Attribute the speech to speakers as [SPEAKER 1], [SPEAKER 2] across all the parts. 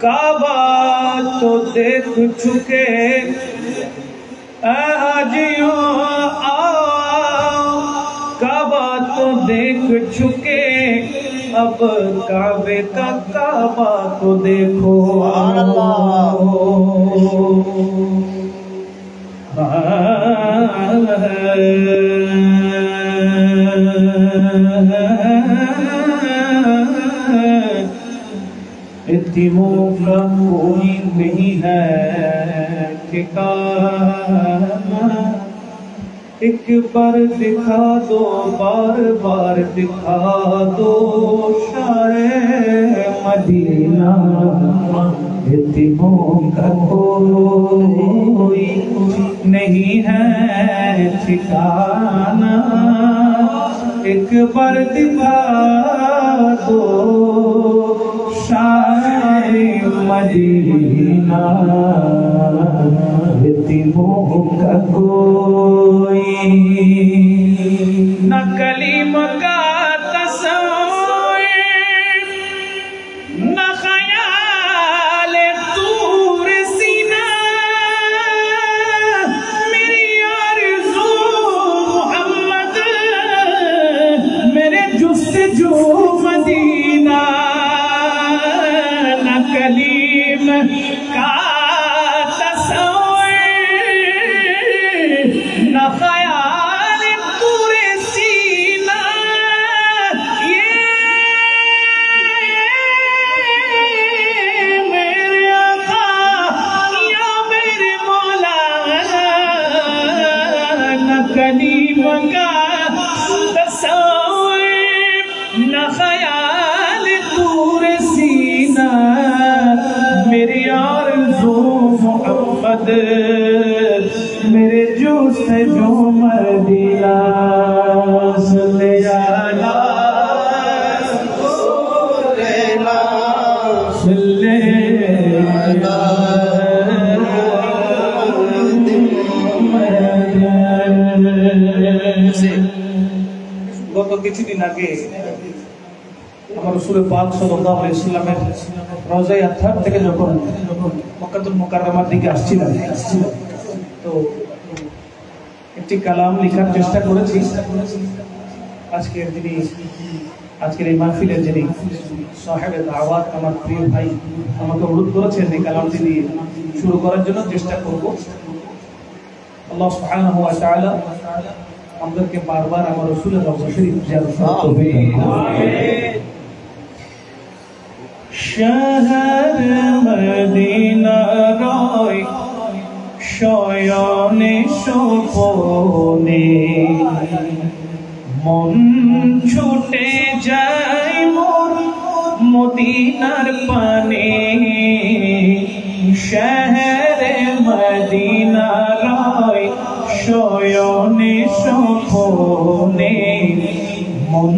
[SPEAKER 1] کعبہ تو دیکھ چکے حاجیوں کعبہ تو دیکھ چکے اب کعبے کا کعبہ تو دیکھو یتیموں کا کوئی نہیں ہے ٹھکانہ ایک بار دکھا دو بار بار دکھا دو شاہ مدینہ یتیموں کا کوئی نہیں ہے ٹھکانہ ایک بار دکھا دو شاہ مدینہ یتیموں کا کوئی نہ کلیم کا تصور نہ خیال طور سینہ میری آرزو محمد میرے جستجو مدینہ کلیم کا تصور نہ خیال طور سینہ یہ میرے آقا یا میرے مولا نہ کلیم کا تصور نہ خیال طور سینہ میری آرزو محمد میرے جستجو مدینہ صلی علی صلی গত কিছুদিন আগে আমার রাসূল পাক সাল্লাল্লাহু আলাইহি ওয়াসাল্লামের রওজায়ে আতহার থেকে যখন মক্কাতুল মুকাররমার দিকে আসছিলাম তো একটি কালাম লেখার চেষ্টা করেছি আজকের এই মাহফিলের যিনি সাহেবে দাওয়াত আমার প্রিয় ভাই আমাকে অনুরোধ করেছেন এই কালামটি দিয়ে শুরু করার জন্য চেষ্টা করব আল্লাহ সুবহানাহু ওয়া তাআলা আমাদেরকে বারবার আমার রাসূলের রওজা শরীফ জিয়ারত করতে তৌফিক দান আমিন শহর মদিনা রয় শয়নে সোপনে মন ছুটে যায় মোর মদিনার পানে শহর মদিনা রয় শয়নে সোপনে মন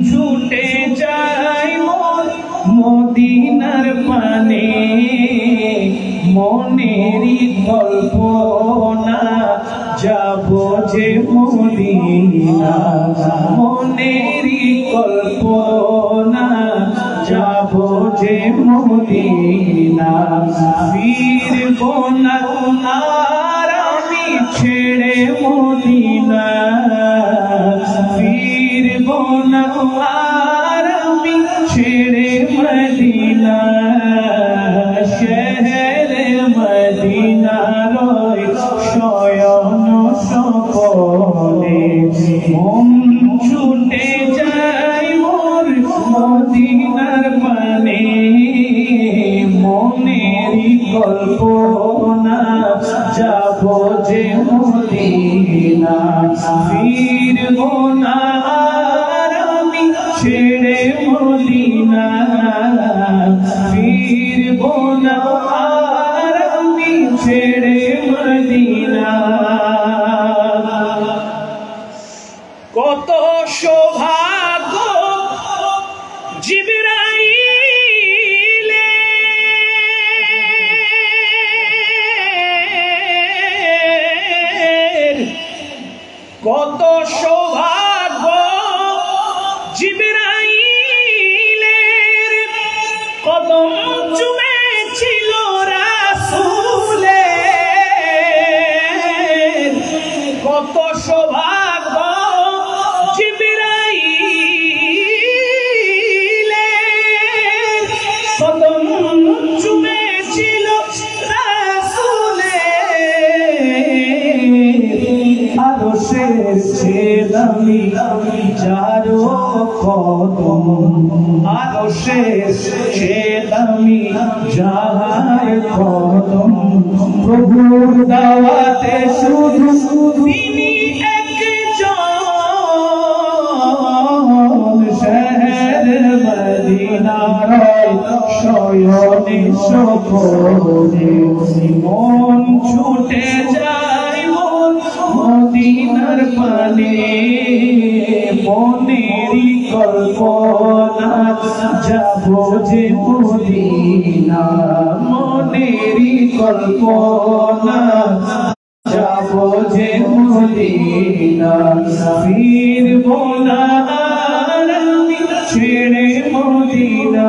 [SPEAKER 1] ছুটে যায় মোর মদিনার পানে মনেরই কল্পনা যাব যে মদিনা মনেরই কল্পনা যাব যে মদিনা ফিরব না আর আমি ছেড়ে মদিনা ফিরব না আর আমি ছেড়ে মদিনা শহরে মদিনা রয় শয়ন সপনে মন ছুটে যায় মোর মদিনার পানে মনেরই কল্পনা যাব যে মদিনা ফিরব না আর আমি ছেড়ে মদিনা ফিরব না আর আমি ছেড়ে মদিনা কত সৌভাগ্য জিবরাইলে ছেলামি যারো কদম আদর্শের ছেলামি যার কদম প্রভুর দাওয়াতে শুধু তিনি একজন শহর মদিনার শয়নে শোভনে মন ছুটে যায় মদিনার পানে মনেরই কল্পনা যাব যে মদিনা মনেরই কল্পনা যাব যে মদিনা ফিরব না আমি ছেড়ে মদিনা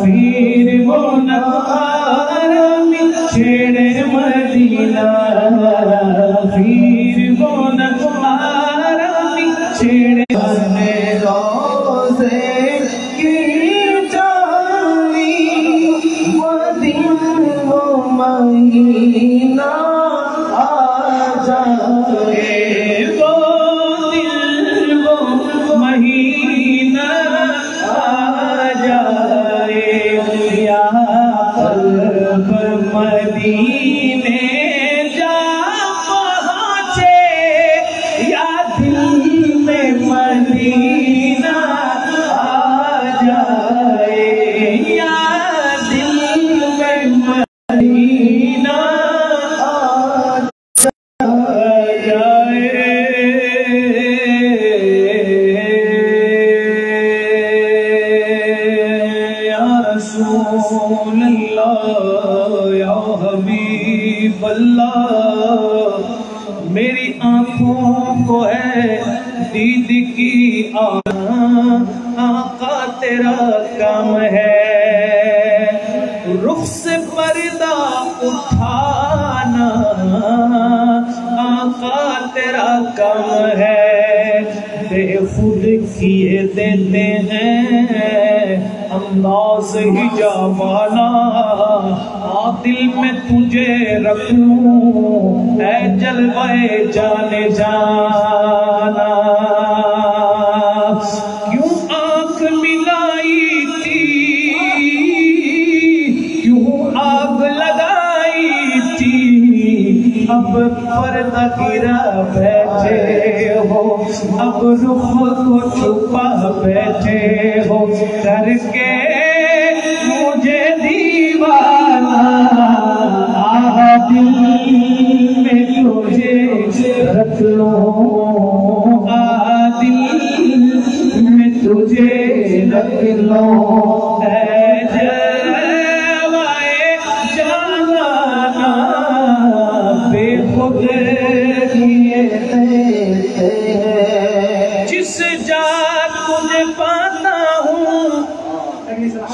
[SPEAKER 1] ফিরব না আমি ছেড়ে মদিনা ফিরব না আমি ছেড়ে রোজে কি জানি মদিনা মহিনা مدینے جا پہنچے یا دل میں مدینہ آ جائے یا دل میں مدینہ آ جائے یا رسول اللہ حبیب اللہ میری آنکھوں کو ہے دید کی آقا تیرا کام ہے رخ سے پردہ اٹھانا آقا تیرا کام ہے بے خود کیے دیتے ہیں انداز حجاب والا دل میں تجھے رکھ لوں اے جلوے جانے جانا کیوں آنکھ ملائی تھی کیوں آگ لگائی تھی اب پردہ گرا بیٹھے ہو اب رخ کو چھپا بیٹھے ہو کر کے مجھے دیوانہ دل میں تجھے رکھ لوں دل میں تجھے رکھ لوں اے جلوائے جانا بے خود کیے دیتے جس جات تجھے پاتا ہوں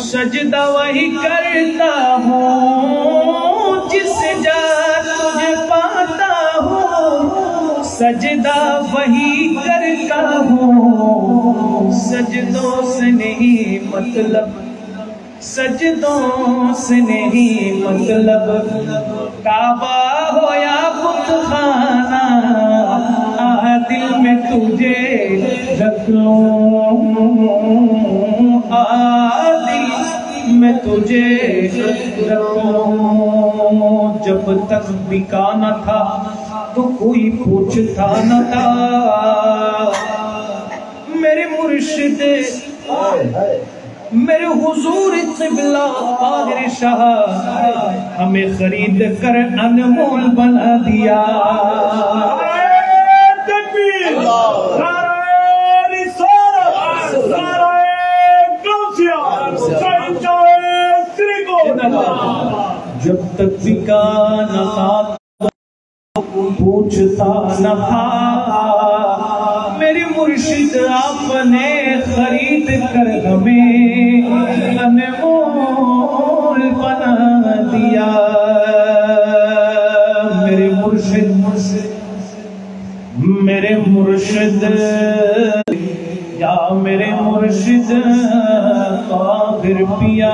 [SPEAKER 1] سجدہ وہی کرتا ہوں جس جات تجھے پاتا ہوں سجدہ وہی کرتا ہوں سجدوں سے نہیں مطلب سجدوں سے نہیں مطلب کعبہ ہو یا بت خانہ دل میں تجھے رکھ لوں دل میں تجھے رکھ لوں جب تک بکا نہ تھا تو کوئی پوچھتا نہ تھا میرے مرشد میرے حضور قبلہ قادر شاہ ہمیں خرید کر انمول بنا دیا جب تک بکا نہ تھا پوچھتا نہ تھا میری مرشد آپ نے خرید کر ہمیں انمول بنا دیا میرے مرشد یا میرے مرشد قادر پیا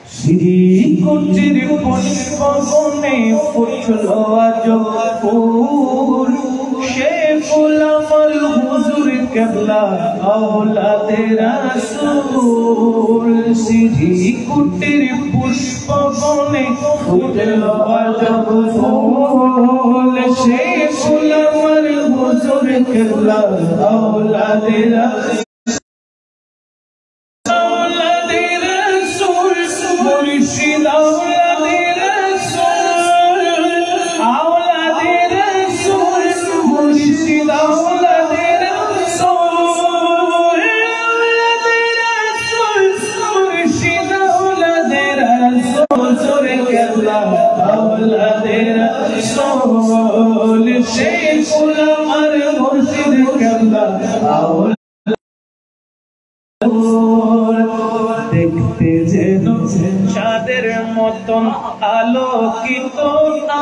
[SPEAKER 1] سری کچھ বনে ফুটলো আজ ফুল, সে ফুল আমার হুজুর কেবলা আওলাদে রাসূল। সিঁড়ি কুটির পুষ্প বনে ফুটলো আজ ফুল, সে ফুল আমার হুজুর কেবলা আওলাদে রাসূল। মুর্শিদ আওলাদে রাসূল, আওলাদে রাসূল, মুর্শিদ আওলাদে রাসূল, আওলাদে রাসূল, মুর্শিদ আওলাদে রাসূল, জোরে কেবলা আওলাদে রাসূল। সেই ফুল আমার মুর্শিদ কেবলা আওলাদে। দেখতে যেন চাঁদের মতন আলোকিত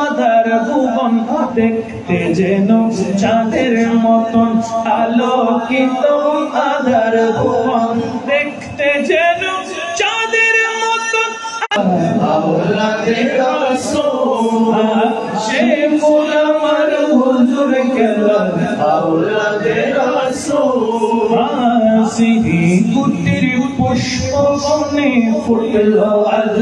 [SPEAKER 1] আধার ভুবন, দেখতে যেন চাঁদের মতন আলোকিত আধার ভুবন, দেখতে যেন চাঁদের মতন আওলাদে রাসূল। সে ফুল আমার হুজুর কেবলা আওলাদে রাসূল। সিঁড়ি কুটির পুষ্প বনে ফুটলো আজ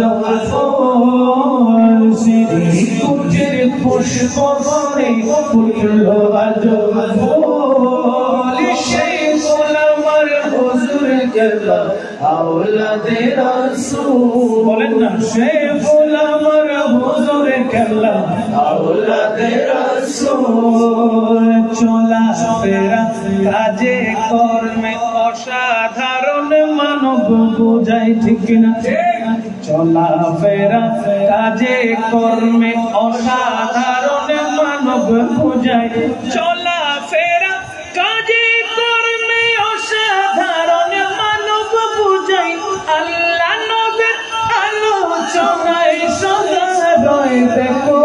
[SPEAKER 1] ফুল, সিঁড়ি কুটির পুষ্প বনে ফুটলো আজ ফুল, সেই ফুল আমার হুজুর কেবলা আওলাদে রাসূল। বলেন না, সেই ফুল আমার হুজুর কেবলা আওলাদে রাসূল। চলা ফেরা কাজে কর্মে অসাধারণ মানব বুঝাই, ঠিক না? চলা ফেরা কাজে কর্মে অসাধারণ মানব বুঝাই, চলা ফেরা কাজে কর্মে অসাধারণ মানব বুঝাই, আল্লাহ নবীর আলোচনায় সদা রয় দেখো।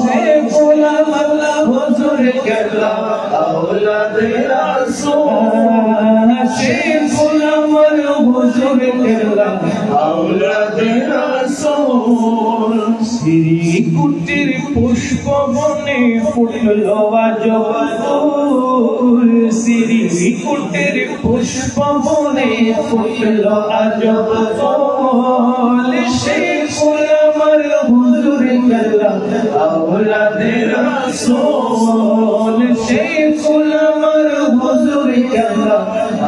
[SPEAKER 1] সে ফুল আমার হুজুর কেবলা আওলাদে রাসূল, সে ফুল আমার হুজুর কেবলা আওলাদে রাসূল। সিঁড়ি কুটির পুষ্প বনে ফুটলো আজ ফুল, সিঁড়ি কুটির পুষ্প বনে ফুটলো আজ ফুল, সে ফুল আমার হুজুর কেবলা আওলাদে রাসূল। সে ফুল আমার হুজুর কেবলা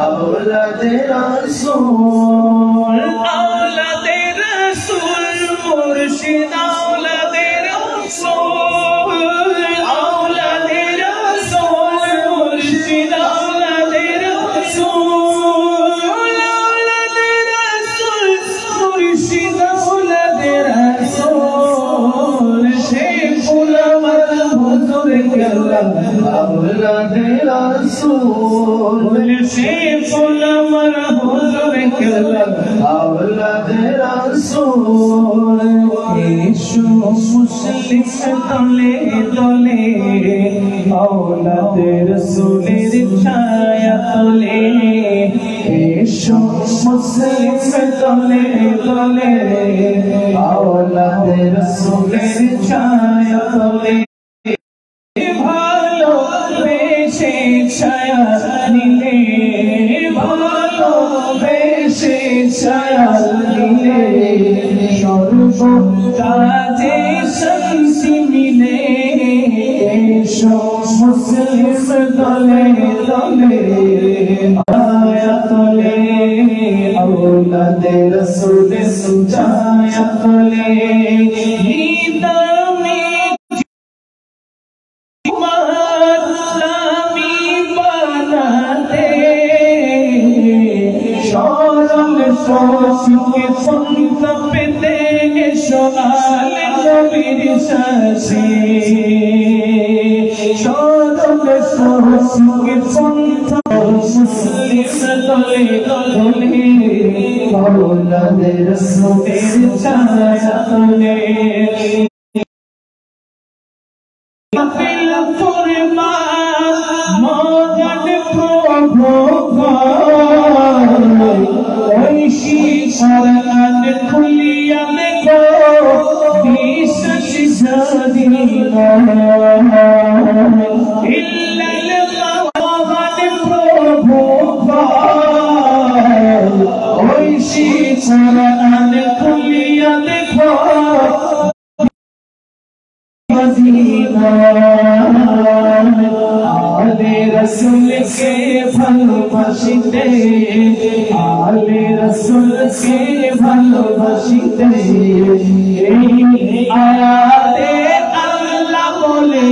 [SPEAKER 1] আওলাদে রাসূল। আওলাদে রাসূল, মুর্শিদ আওলাদে রাসূল, আওলাদে রাসূল, মুর্শিদ আওলাদে রাসূল, আওলাদে রাসূল, মুর্শিদ আওলাদে রাসূল। সে ফুল আমার হুজুর কেবলা আওলাদে রাসূল, সে ফুল আমার হুজুর কেবলা আওলাদে রাসূল। এসো মুসলিম দলে দলে আওলাদে রাসূলের ছায়া তলে, এসো মুসলিম দলে দলে আওলাদে রাসূলের ছায়া তলে। ভালো বেশে ছায়া নিলে, ভালো বেশে ছায়া নিলে, সর্ব কাজে শান্তি মিলে। এসো মুসলিম দলে দলে ছায়া তলে আওলাদে রাসূলের ছায়া তলে। শোকে পন্থা পেতে এসো আলে নবীর শাসে, সরল শোকে পন্থা মুসলিম দলে দলে আওলাদে রাসূলের ছায়া তলে। মাহফিল ফুরমান মগন প্রভু ঐশী শরণ খুলিয়া দেখো, ভালোবাসিতে আলে রাসূলকে ভালোবাসিতে এই আয়াতে আল্লাহ বলে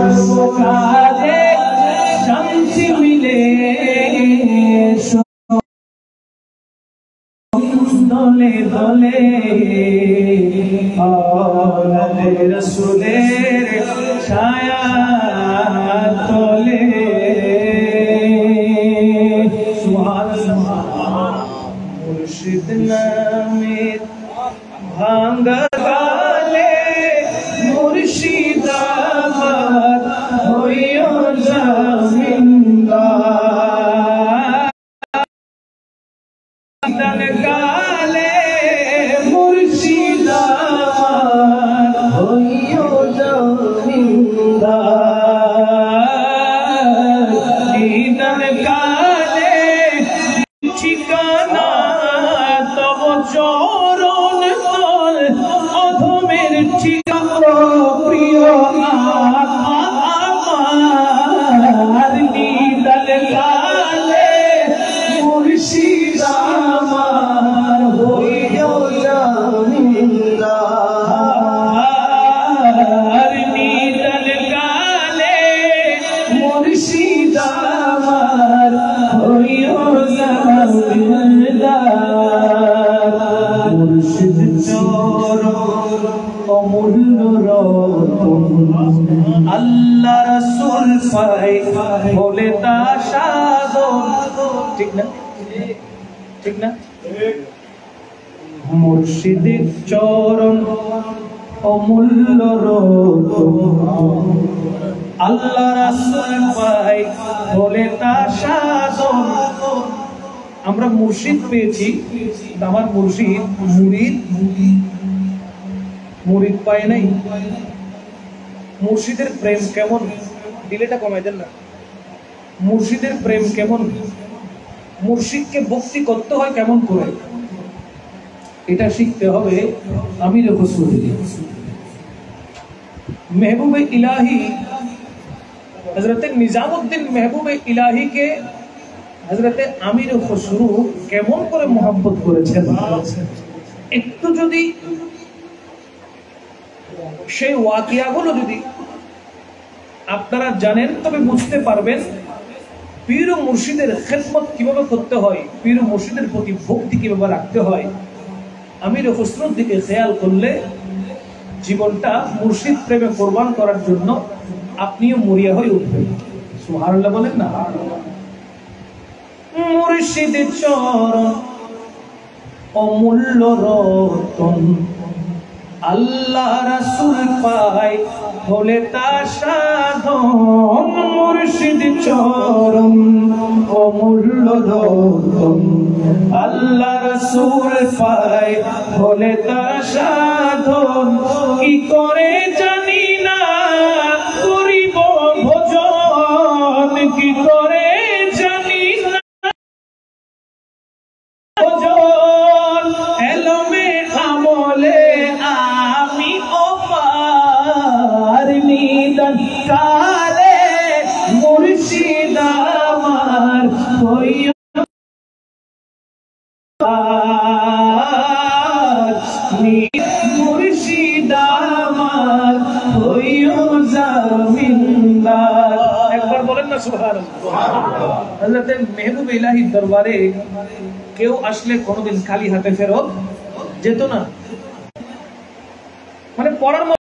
[SPEAKER 1] সর্বকাজে শান্তি মিলে দলে দলে আলে রাসূলের ছায়া তলে সুবহানাল্লাহ মুর্শিদ নামের ভাঙা গালে মুর্শিদাবাদ হইও জামিনদার গালে মুর্শিদাবাদ হইও জামিনদার দিদার গালে ঠিকানা তব চরণ তল অধমের ঠিকানা প্রিয় আমার দিদার গালে মুর্শিদ আমার হইও জামিনদার দিদার গালে মুর্শিদ আমার হইও জামিনদার মুর্শিদ চরণ অমূল্য রতন আল্লাহ রাসূল পাই বলে তা সাধন ঠিক না ঠিক না মুর্শিদের চরণ অমূল্য রতন আল্লাহ রাসূল পাই বলে তা সাধন আমরা মুর্শিদ পেয়েছি আমার মুর্শিদ মুরিদ পায় নাই মুর্শিদের প্রেম কেমন দিলেটা কমাই দেন না মুর্শিদের প্রেম কেমন মুর্শিদকে ভক্তি করতে হয় কেমন করে এটা শিখতে হবে আমির খুসরু महबूब इलाही हजरत निजामुद्दीन महबूब इलाही के हजरत आमिर खुसरु केमन करे मोहब्बत करेছেন একটু যদি সেই ওয়াকিয়াগুলো যদি আপনারা জানেন তবে বুঝতে পারবেন পীর ও মুর্শিদের খেদমত কিভাবে করতে হয় পীর ও মুর্শিদের প্রতি ভক্তি কিভাবে রাখতে হয় আমির খুসরুর দিকে খেয়াল করলে জীবনটা মুর্শিদ প্রেমে কোরবান করার জন্য আপনিও মরিয়া হয়ে উঠবেন সুবহানাল্লাহ বলেন না মুর্শিদের চরণ অমূল্য রতন আল্লাহ রাসূল পাই বলে তা সাধন মুর্শিদ চরণ অমূল্য রতন আল্লাহ রাসূল পাই বলে তা সাধন কি করে জানি না করিব ভজন কি করে জানি না ভজন এলমে আমলে আমি অপার নিদান কালে মুর্শিদ আমার হইয়া মুর্শিদ আমার হইও জামিনদার একবার বলেন না সুবহানাল্লাহ হযরত মেহবুব ইলাহির দরবারে কেউ আসলে কোনোদিন খালি হাতে ফেরত যেত না মানে পড়ার